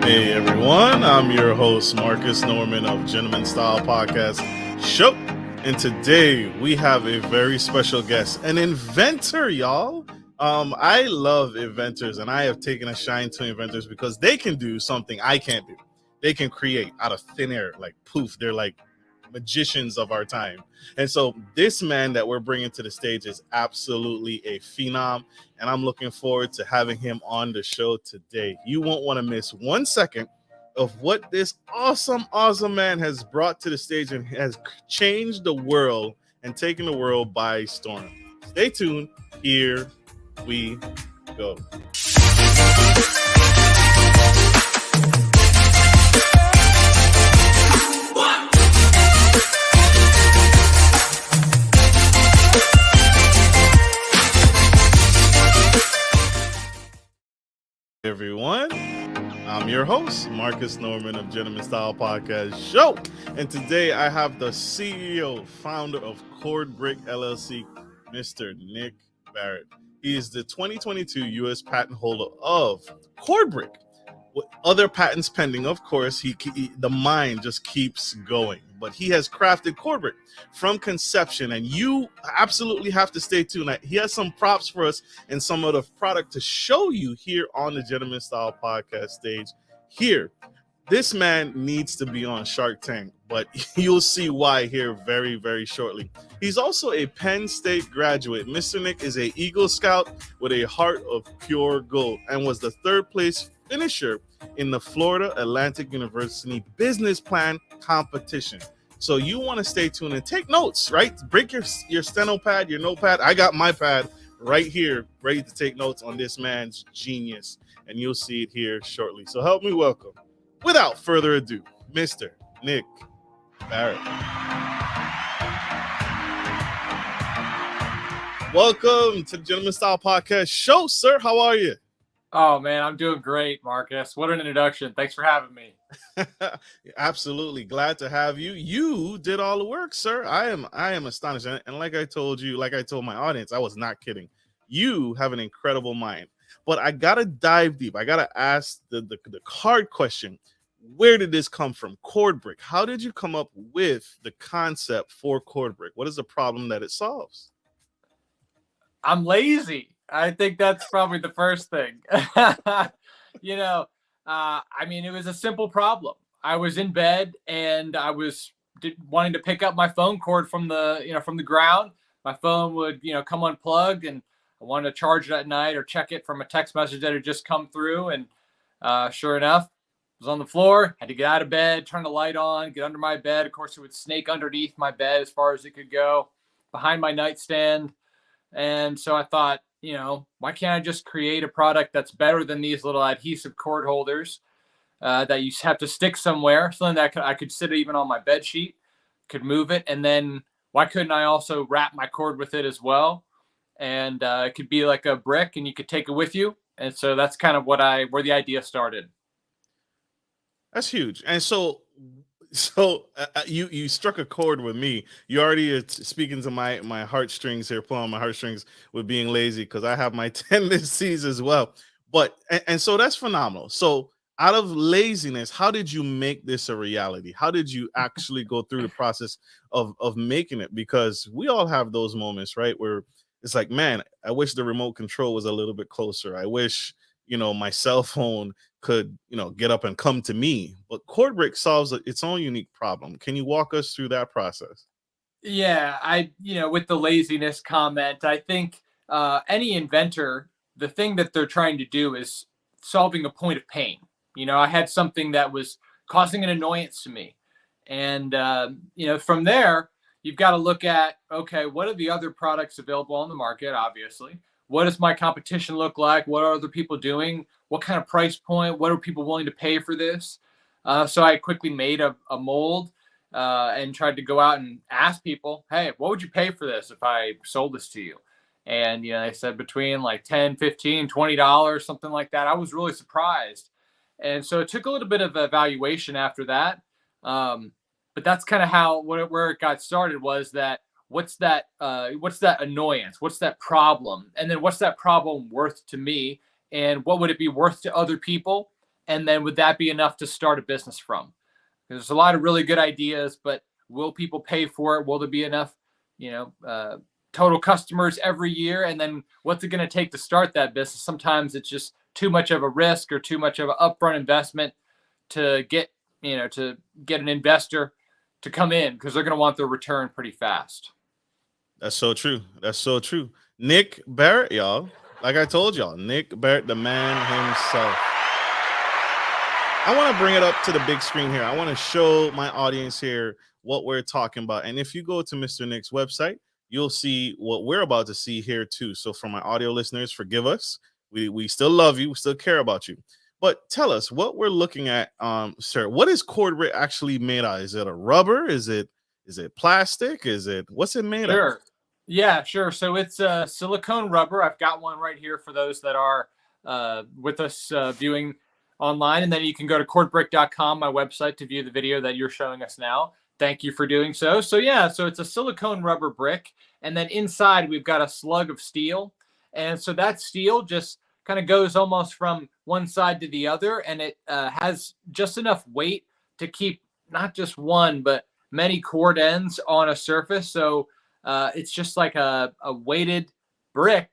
Hey everyone, I'm your host Marcus Norman of Gentleman Style Podcast Show, and today we have a very special guest, an inventor, y'all. I love inventors, and I have taken a shine to inventors because they can do something I can't do. They can create out of thin air, like poof. They're like magicians of our time. And so this man that we're bringing to the stage is absolutely a phenom, and I'm looking forward to having him on the show today. You won't want to miss 1 second of what this awesome man has brought to the stage and has changed the world and taken the world by storm. Stay tuned. Here we go. Everyone, I'm your host Marcus Norman of Gentleman Style Podcast Show, and today I have the CEO, founder of CordBrick LLC, Mr. Nick Barrett. He is the 2022 U.S. patent holder of CordBrick. With other patents pending, of course, the mind just keeps going. But he has crafted CordBrick from conception, and you absolutely have to stay tuned. He has some props for us and some of the product to show you here on the Gentleman Style Podcast stage. Here, this man needs to be on Shark Tank, but you'll see why here very, very shortly. He's also a Penn State graduate. Mr. Nick is an Eagle Scout with a heart of pure gold and was the third place finisher in the Florida Atlantic University business plan competition. So you want to stay tuned and take notes, right? Break your steno pad, your notepad. I got my pad right here, ready to take notes on this man's genius, and you'll see it here shortly. So help me welcome, without further ado, Mr. Nick Barrett. Welcome to the Gentleman Style Podcast Show, sir. How are you? Oh, man, I'm doing great, Marcus. What an introduction. Thanks for having me. Absolutely. Glad to have you. You did all the work, sir. I am astonished. And like I told you, like I told my audience, I was not kidding. You have an incredible mind. But I got to dive deep. I got to ask the hard question. Where did this come from? CordBrick. How did you come up with the concept for CordBrick? What is the problem that it solves? I'm lazy. I think that's probably the first thing. I mean, it was a simple problem. I was in bed and I was wanting to pick up my phone cord from the ground. My phone would, come unplugged, and I wanted to charge it at night or check it from a text message that had just come through. And sure enough, it was on the floor. Had to get out of bed, turn the light on, get under my bed. Of course, it would snake underneath my bed as far as it could go, behind my nightstand. And so I thought, why can't I just create a product that's better than these little adhesive cord holders that you have to stick somewhere, something that I could sit even on my bed sheet, could move it. And then why couldn't I also wrap my cord with it as well? And it could be like a brick and you could take it with you. And so that's kind of where the idea started. That's huge. And so you struck a chord with me. You already are speaking to my heartstrings here, pulling on my heartstrings with being lazy, because I have my tendencies as well. But and so that's phenomenal. So out of laziness, how did you make this a reality? How did you actually go through the process of making it? Because we all have those moments, right, where it's like, man, I wish the remote control was a little bit closer. I wish, my cell phone could, get up and come to me. But CordBrick solves its own unique problem. Can you walk us through that process? Yeah, with the laziness comment, I think any inventor, the thing that they're trying to do is solving a point of pain. I had something that was causing an annoyance to me. And, from there, you've got to look at, okay, what are the other products available on the market, obviously? What does my competition look like? What are other people doing? What kind of price point? What are people willing to pay for this? So I quickly made a mold and tried to go out and ask people, hey, what would you pay for this if I sold this to you? And, they said between like $10, $15, $20, something like that. I was really surprised. And so it took a little bit of evaluation after that. But that's kind of where it got started, was that what's that annoyance? What's that problem? And then what's that problem worth to me? And what would it be worth to other people? And then would that be enough to start a business from? There's a lot of really good ideas, but will people pay for it? Will there be enough, total customers every year? And then what's it going to take to start that business? Sometimes it's just too much of a risk or too much of an upfront investment to get an investor to come in, because they're going to want their return pretty fast. That's so true. That's so true. Nick Barrett, y'all. Like I told y'all, Nick Barrett, the man himself. I want to bring it up to the big screen here. I want to show my audience here what we're talking about. And if you go to Mr. Nick's website, you'll see what we're about to see here too. So for my audio listeners, forgive us. We still love you. We still care about you. But tell us what we're looking at, sir. What is CordBrick actually made out of? Is it a rubber? Is it plastic? What's it made Sure. of? Yeah, sure. So it's a silicone rubber. I've got one right here for those that are with us viewing online. And then you can go to cordbrick.com, my website, to view the video that you're showing us now. Thank you for doing so. So it's a silicone rubber brick. And then inside we've got a slug of steel. And so that steel just kind of goes almost from one side to the other. And it has just enough weight to keep not just one, but many cord ends on a surface. So it's just like a weighted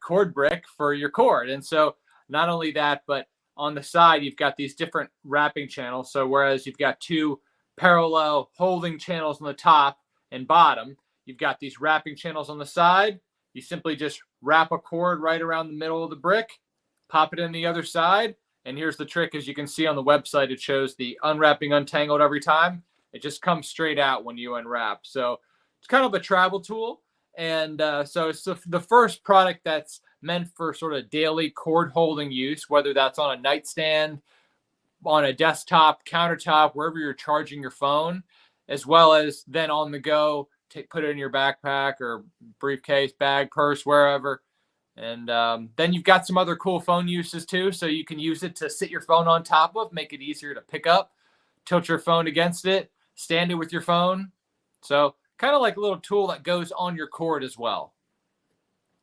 cord brick for your cord. And so not only that, but on the side, you've got these different wrapping channels. So whereas you've got two parallel holding channels on the top and bottom, you've got these wrapping channels on the side. You simply just wrap a cord right around the middle of the brick, pop it in the other side. And here's the trick. As you can see on the website, it shows the unwrapping untangled every time. It just comes straight out when you unwrap. So it's kind of a travel tool. And so it's the first product that's meant for sort of daily cord holding use, whether that's on a nightstand, on a desktop, countertop, wherever you're charging your phone, as well as then on the go, put it in your backpack or briefcase, bag, purse, wherever. And then you've got some other cool phone uses too. So you can use it to sit your phone on top of, make it easier to pick up, tilt your phone against it, stand it with your phone. So kind of like a little tool that goes on your cord as well.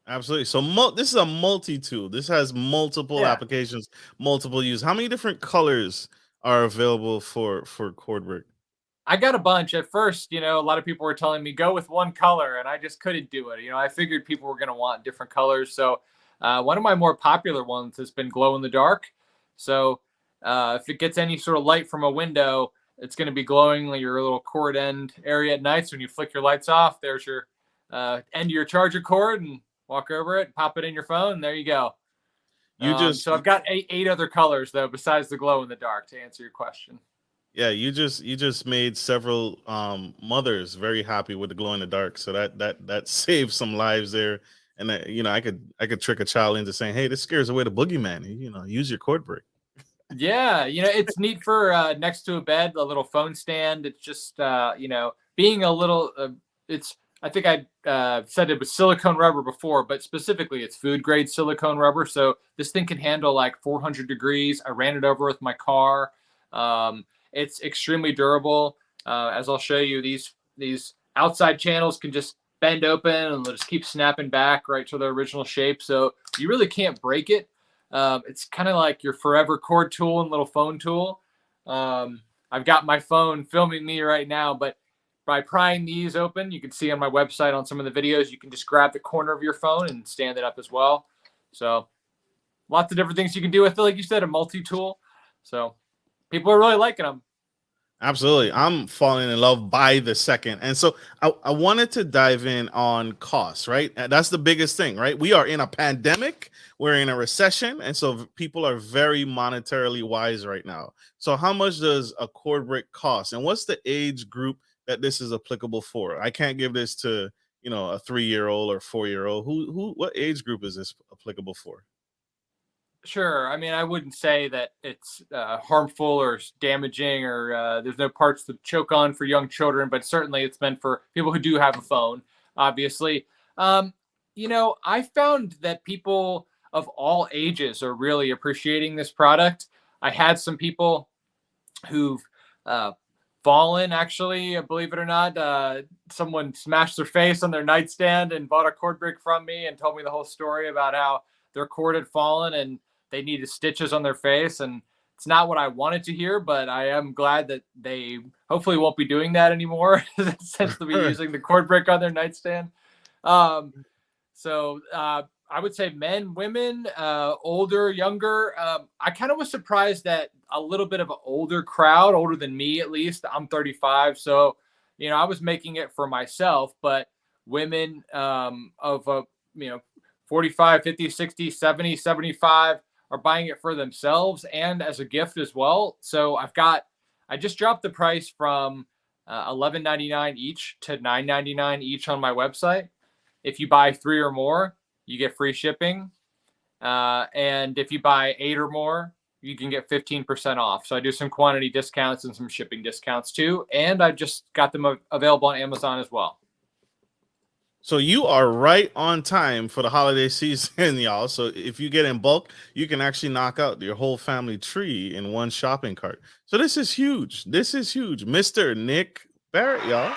Absolutely. So this is a multi-tool. This has multiple applications, multiple use. How many different colors are available for CordBrick? I got a bunch. At first, a lot of people were telling me go with one color, and I just couldn't do it. I figured people were going to want different colors. So one of my more popular ones has been glow in the dark. So if it gets any sort of light from a window, it's going to be glowing like your little cord end area at night. So when you flick your lights off, there's your end of your charger cord, and walk over it, pop it in your phone. And there you go. So I've got eight other colors though, besides the glow in the dark, to answer your question. Yeah, you just made several mothers very happy with the glow in the dark. So that saved some lives there. And I could trick a child into saying, "Hey, this scares away the boogeyman. Use your CordBrick." Yeah, it's neat for next to a bed, a little phone stand. It's just being a little. I think I said it was silicone rubber before, but specifically it's food grade silicone rubber. So this thing can handle like 400 degrees. I ran it over with my car. It's extremely durable. As I'll show you, these outside channels can just bend open and they'll just keep snapping back right to their original shape. So you really can't break it. It's kind of like your forever cord tool and little phone tool. I've got my phone filming me right now, but by prying these open, you can see on my website on some of the videos, you can just grab the corner of your phone and stand it up as well. So lots of different things you can do with it. Like you said, a multi-tool. So people are really liking them. Absolutely. I'm falling in love by the second. And so I wanted to dive in on costs, right? That's the biggest thing, right? We are in a pandemic. We're in a recession. And so people are very monetarily wise right now. So how much does a CordBrick cost? And what's the age group that this is applicable for? I can't give this to, a 3-year-old or 4-year-old. What age group is this applicable for? Sure. I mean, I wouldn't say that it's harmful or damaging or there's no parts to choke on for young children, but certainly it's meant for people who do have a phone, obviously. I found that people of all ages are really appreciating this product. I had some people who've fallen, actually, believe it or not. Someone smashed their face on their nightstand and bought a CordBrick from me and told me the whole story about how their cord had fallen and they needed stitches on their face. And It's not what I wanted to hear, but I am glad that they hopefully won't be doing that anymore since they'll be using the CordBrick on their nightstand. So I would say men, women, older, younger. I kind of was surprised that a little bit of an older crowd, older than me at least. I'm 35, so I was making it for myself, but women of 45, 50, 60, 70, 75 are buying it for themselves and as a gift as well. So I just dropped the price from $11.99 each to $9.99 each on my website. If you buy 3 or more, you get free shipping. And if you buy 8 or more, you can get 15% off. So I do some quantity discounts and some shipping discounts too. And I just got them available on Amazon as well. So you are right on time for the holiday season, y'all. So if you get in bulk, you can actually knock out your whole family tree in one shopping cart. So this is huge. This is huge. Mr. Nick Barrett, y'all.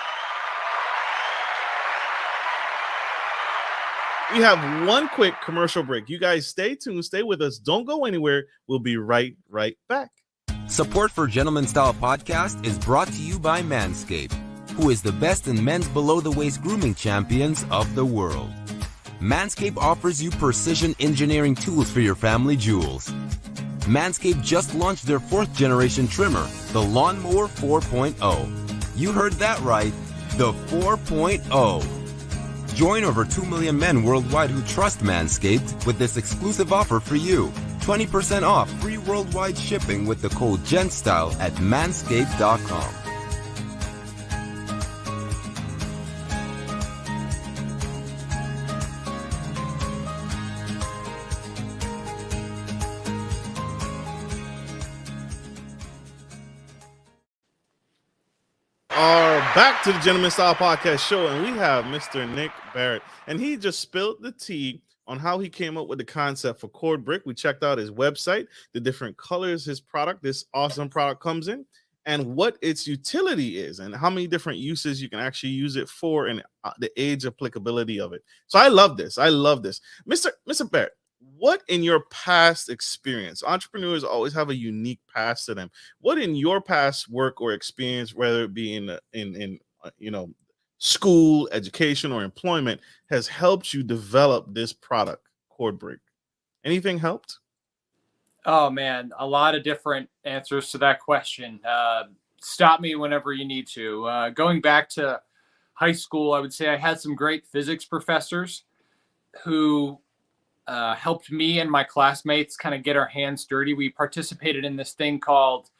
We have one quick commercial break. You guys stay tuned. Stay with us. Don't go anywhere. We'll be right back. Support for Gentleman Style Podcast is brought to you by Manscaped, who is the best in men's below-the-waist grooming champions of the world. Manscaped offers you precision engineering tools for your family jewels. Manscaped just launched their 4th-generation trimmer, the Lawnmower 4.0. You heard that right, the 4.0. Join over 2 million men worldwide who trust Manscaped with this exclusive offer for you. 20% off free worldwide shipping with the code GENTSTYLE at manscaped.com. Back to the Gentleman Style Podcast show, and we have Mr. Nick Barrett, and he just spilled the tea on how he came up with the concept for CordBrick. We checked out his website, the different colors this awesome product comes in, and what its utility is, and how many different uses you can actually use it for, and the age applicability of it. So I love this. Mr. Barrett, what in your past experience, entrepreneurs always have a unique past to them. What in your past work or experience, whether it be in school, education, or employment, has helped you develop this product, CordBrick? Anything helped? Oh man, a lot of different answers to that question. Stop me whenever you need to. Going back to high school, I would say I had some great physics professors who helped me and my classmates kind of get our hands dirty. We participated in this thing called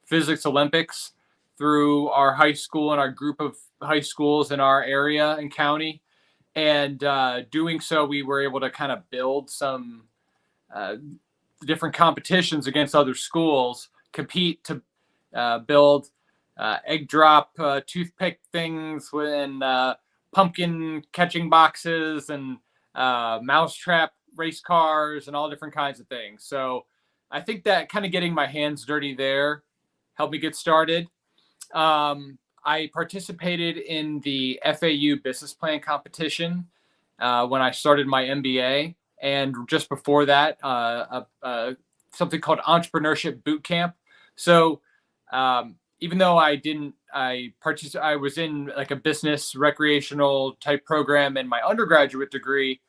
Physics Olympics through our high school and our group of high schools in our area and county. And doing so, we were able to kind of build some different competitions against other schools, compete to build egg drop toothpick things and pumpkin catching boxes and mousetrap race cars and all different kinds of things. So I think that kind of getting my hands dirty there helped me get started. I participated in the FAU business plan competition when I started my MBA. And just before that, something called entrepreneurship boot camp. So even though I was in like a business recreational type program in my undergraduate degree.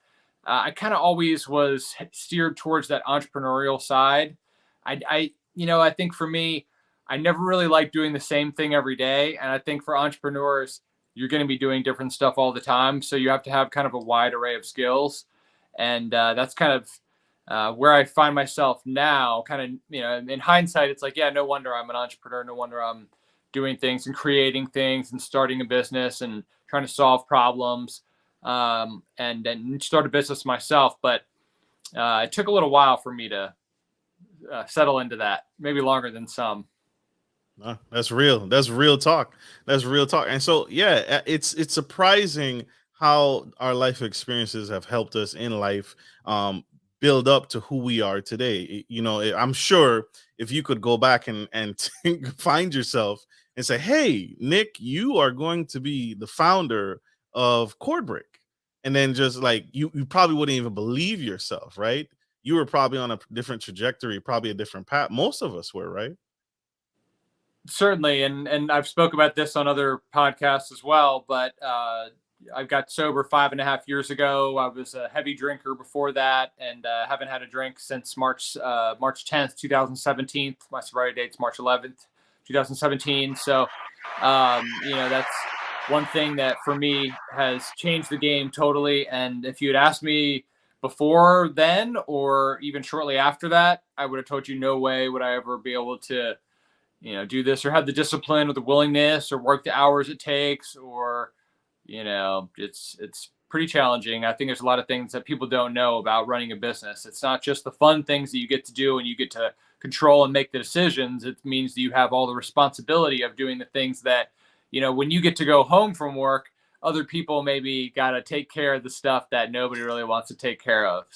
I kind of always was steered towards that entrepreneurial side. I think for me, I never really liked doing the same thing every day. And I think for entrepreneurs, you're going to be doing different stuff all the time. So you have to have kind of a wide array of skills. And that's kind of where I find myself now, kind of, in hindsight, it's like, yeah, no wonder I'm an entrepreneur. No wonder I'm doing things and creating things and starting a business and trying to solve problems. And then start a business myself. But it took a little while for me to settle into that, maybe longer than some. That's real. That's real talk. And so, yeah, it's surprising how our life experiences have helped us in life build up to who we are today. I'm sure if you could go back and find yourself and say, hey, Nick, you are going to be the founder of CordBrick. And then just like you probably wouldn't even believe yourself, right? you were probably on a different trajectory, probably a different path. Most of us were, right? Certainly, and I've spoke about this on other podcasts as well, but I got sober 5.5 years ago. I was a heavy drinker before that, and haven't had a drink since March 10th, 2017. My sobriety date's March 11th, 2017. So, that's one thing that for me has changed the game totally. And if you had asked me before then, or even shortly after that, I would have told you no way would I ever be able to do this or have the discipline or the willingness or work the hours it takes, or, it's pretty challenging. I think there's a lot of things that people don't know about running a business. It's not just the fun things that you get to do and you get to control and make the decisions. It means that you have all the responsibility of doing the things that, when you get to go home from work, other people maybe got to take care of the stuff that nobody really wants to take care of.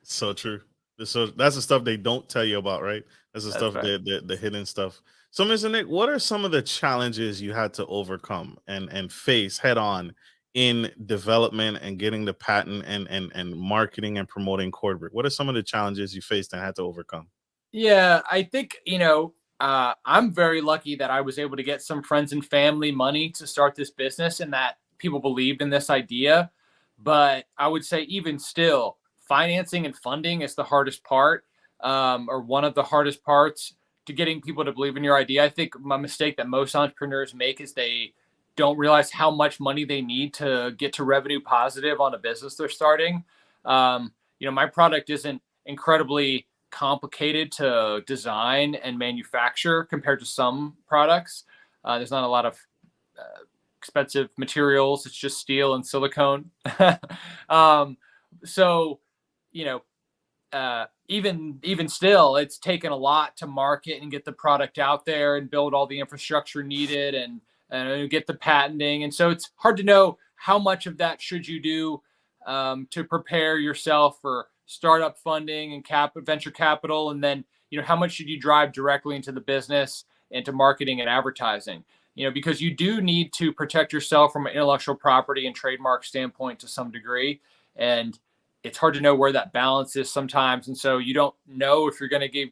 So true. So that's the stuff they don't tell you about, right? That's the stuff, right. the hidden stuff. So, Mr. Nick, what are some of the challenges you had to overcome and face head on in development and getting the patent and marketing and promoting CordBrick? What are some of the challenges you faced and had to overcome? Yeah, I think, I'm very lucky that I was able to get some friends and family money to start this business and that people believed in this idea. But I would say even still, financing and funding is the hardest part, or one of the hardest parts to getting people to believe in your idea. I think my mistake that most entrepreneurs make is they don't realize how much money they need to get to revenue positive on a business they're starting. My product isn't incredibly complicated to design and manufacture compared to some products. There's not a lot of expensive materials. It's just steel and silicone. So, even still, it's taken a lot to market and get the product out there and build all the infrastructure needed and get the patenting. And so it's hard to know how much of that should you do to prepare yourself for startup funding and venture capital. And then, how much should you drive directly into the business, into marketing and advertising? Because you do need to protect yourself from an intellectual property and trademark standpoint to some degree. And it's hard to know where that balance is sometimes. And so you don't know if you're going to give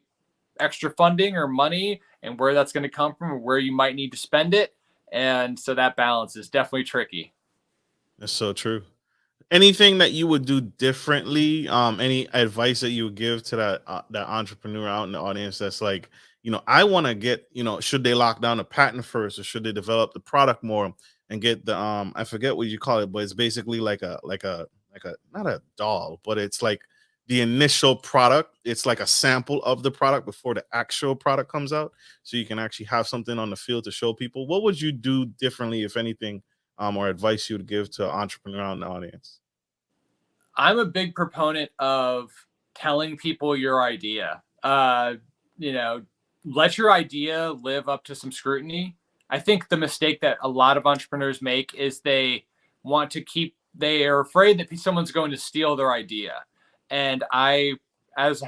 extra funding or money and where that's going to come from or where you might need to spend it. And so that balance is definitely tricky. That's so true. Anything that you would do differently? Any advice that you would give to that entrepreneur out in the audience that's like, I want to get, should they lock down the patent first or should they develop the product more and get the I forget what you call it, but it's basically like a not a doll, but it's like the initial product. It's like a sample of the product before the actual product comes out, so you can actually have something on the field to show people. What would you do differently, if anything, or advice you would give to an entrepreneur out in the audience? I'm a big proponent of telling people your idea. Let your idea live up to some scrutiny. I think the mistake that a lot of entrepreneurs make is they are afraid that someone's going to steal their idea. And I, as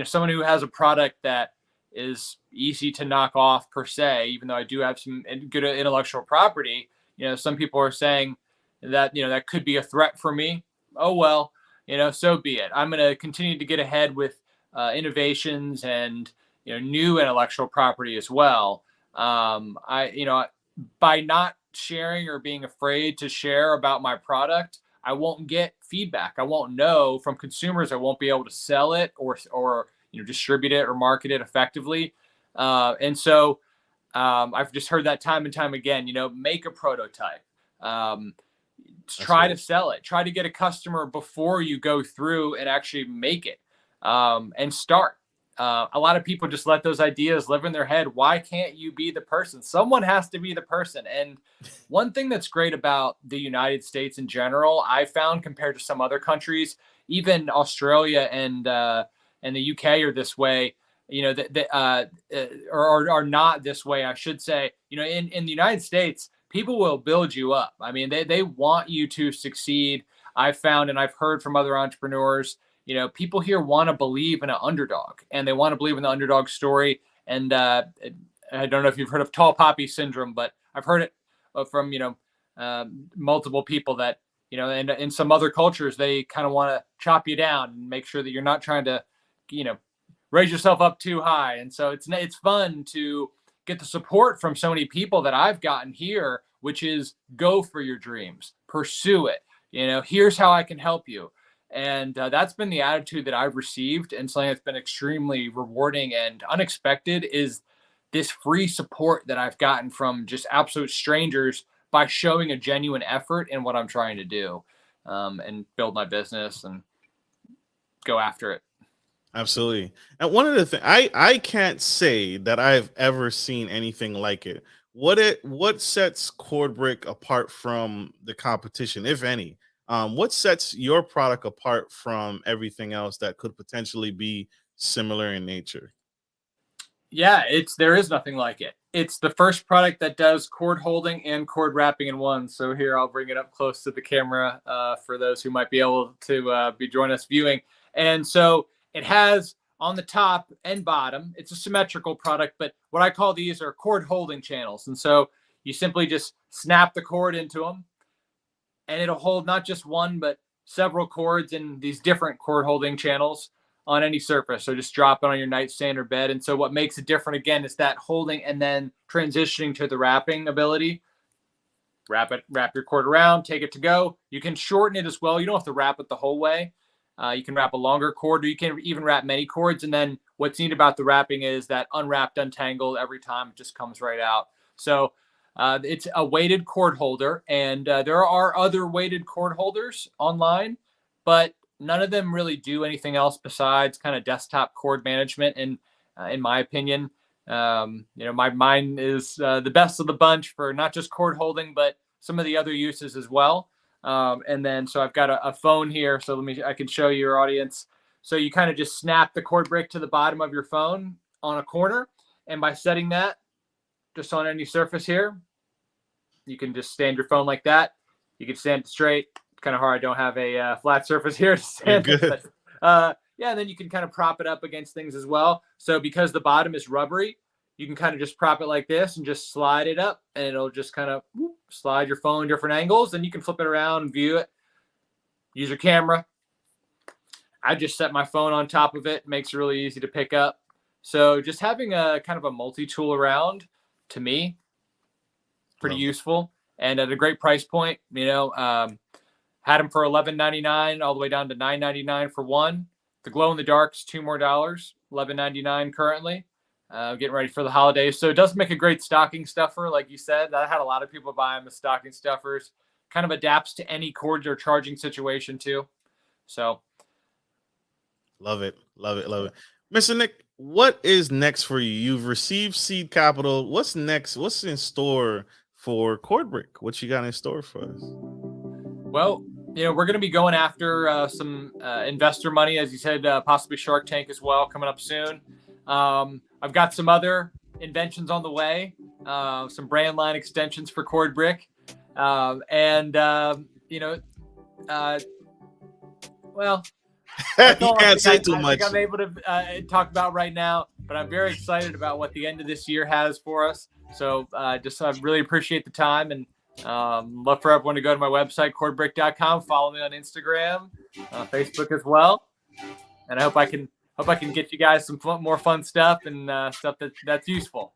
someone who has a product that is easy to knock off per se, even though I do have some good intellectual property, some people are saying that, that could be a threat for me. Oh, well, so be it. I'm going to continue to get ahead with innovations and, new intellectual property as well. By not sharing or being afraid to share about my product, I won't get feedback. I won't know from consumers. I won't be able to sell it or distribute it or market it effectively. And so I've just heard that time and time again. Make a prototype. Try to sell it. Try to get a customer before you go through and actually make it and start. A lot of people just let those ideas live in their head. Why can't you be the person? Someone has to be the person. And one thing that's great about the United States in general, I found compared to some other countries, even Australia and the UK are this way, are not this way, I should say. In the United States, people will build you up. I mean, they want you to succeed. I've found, and I've heard from other entrepreneurs, people here want to believe in an underdog, and they want to believe in the underdog story. And I don't know if you've heard of tall poppy syndrome, but I've heard it from, multiple people that, and in some other cultures, they kind of want to chop you down and make sure that you're not trying to, raise yourself up too high. And so it's fun to get the support from so many people that I've gotten here, which is go for your dreams, pursue it. Here's how I can help you. And that's been the attitude that I've received. And something that's been extremely rewarding and unexpected is this free support that I've gotten from just absolute strangers by showing a genuine effort in what I'm trying to do, and build my business and go after it. Absolutely. And one of the things, I can't say that I've ever seen anything like it. What sets CordBrick apart from the competition, if any? What sets your product apart from everything else that could potentially be similar in nature? Yeah, there is nothing like it. It's the first product that does cord holding and cord wrapping in one. So here, I'll bring it up close to the camera for those who might be able to be join us viewing. And so it has on the top and bottom, it's a symmetrical product, but what I call these are cord holding channels. And so you simply just snap the cord into them, and it'll hold not just one, but several cords in these different cord holding channels on any surface. So just drop it on your nightstand or bed. And so what makes it different, again, is that holding and then transitioning to the wrapping ability. Wrap your cord around, take it to go. You can shorten it as well. You don't have to wrap it the whole way. You can wrap a longer cord, or you can even wrap many cords. And then what's neat about the wrapping is that unwrapped, untangled, every time it just comes right out. So it's a weighted cord holder, and there are other weighted cord holders online, but none of them really do anything else besides kind of desktop cord management. And in my opinion, mine is the best of the bunch for not just cord holding, but some of the other uses as well. And then, so I've got a phone here. So I can show your audience. So you kind of just snap the CordBrick to the bottom of your phone on a corner. And by setting that just on any surface here, you can just stand your phone like that. You can stand it straight. Kind of hard. I don't have a flat surface here to stand. But, and then you can kind of prop it up against things as well. So because the bottom is rubbery, you can kind of just prop it like this and just slide it up, and it'll just kind of slide your phone different angles. And you can flip it around and view it. Use your camera. I just set my phone on top of it. Makes it really easy to pick up. So just having a kind of a multi-tool around, to me, pretty useful, and at a great price point. Had them for $11.99 all the way down to $9.99 for one. The glow in the dark's $2 more, $11.99 currently. Getting ready for the holidays. So it does make a great stocking stuffer. Like you said, I had a lot of people buy them as stocking stuffers. Kind of adapts to any cord or charging situation too. So. Love it. Mr. Nick, what is next for you? You've received seed capital. What's next? What's in store for CordBrick? What you got in store for us? Well, we're going to be going after some investor money, as you said, possibly Shark Tank as well, coming up soon. I've got some other inventions on the way, some brand line extensions for CordBrick. You can't say too much. I'm able to talk about right now, but I'm very excited about what the end of this year has for us. So I really appreciate the time, and love for everyone to go to my website, cordbrick.com. Follow me on Instagram, Facebook as well. And I hope I can get you guys some more fun stuff and stuff that's useful.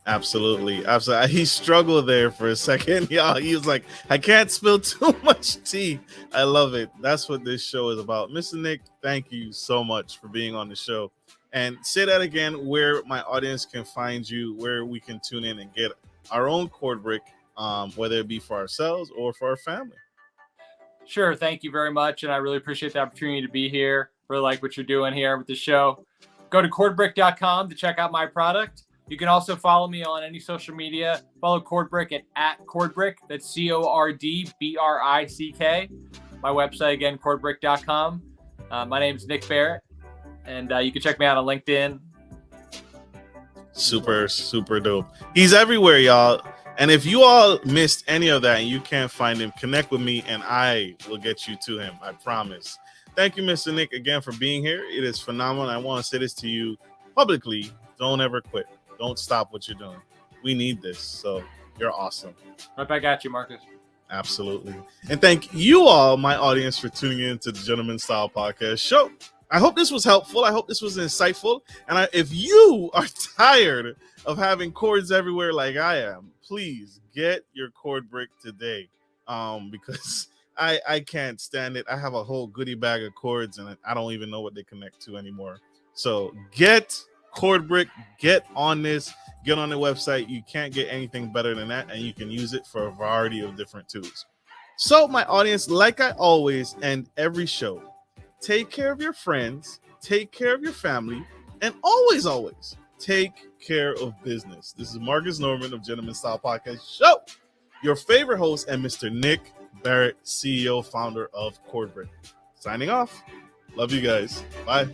Absolutely. He struggled there for a second, y'all. He was like, I can't spill too much tea. I love it. That's what this show is about. Mr. Nick, thank you so much for being on the show. And say that again, where my audience can find you, where we can tune in and get our own CordBrick, whether it be for ourselves or for our family. Sure. Thank you very much. And I really appreciate the opportunity to be here. Really like what you're doing here with the show. Go to cordbrick.com to check out my product. You can also follow me on any social media. Follow CordBrick at CordBrick. That's CordBrick. My website, again, cordbrick.com. My name is Nick Barrett, and you can check me out on LinkedIn. Super, super dope. He's everywhere, y'all. And if you all missed any of that and you can't find him, connect with me and I will get you to him. I promise. Thank you, Mr. Nick, again for being here. It is phenomenal. I want to say this to you publicly. Don't ever quit. Don't stop what you're doing. We need this. So you're awesome. Right back at you, Marcus. Absolutely. And thank you all, my audience, for tuning in to the Gentleman Style Podcast Show. I hope this was helpful. I hope this was insightful. And if you are tired of having cords everywhere like I am, please get your CordBrick today, because I can't stand it. I have a whole goodie bag of cords, and I don't even know what they connect to anymore. So get CordBrick, get on this. Get on the website. You can't get anything better than that, and you can use it for a variety of different tools. So, my audience, like I always end every show, take care of your friends, take care of your family, and always, always take care of business. This is Marcus Norman of Gentleman Style Podcast Show, your favorite host, and Mr. Nick Barrett, CEO, founder of CordBrick. Signing off. Love you guys. Bye.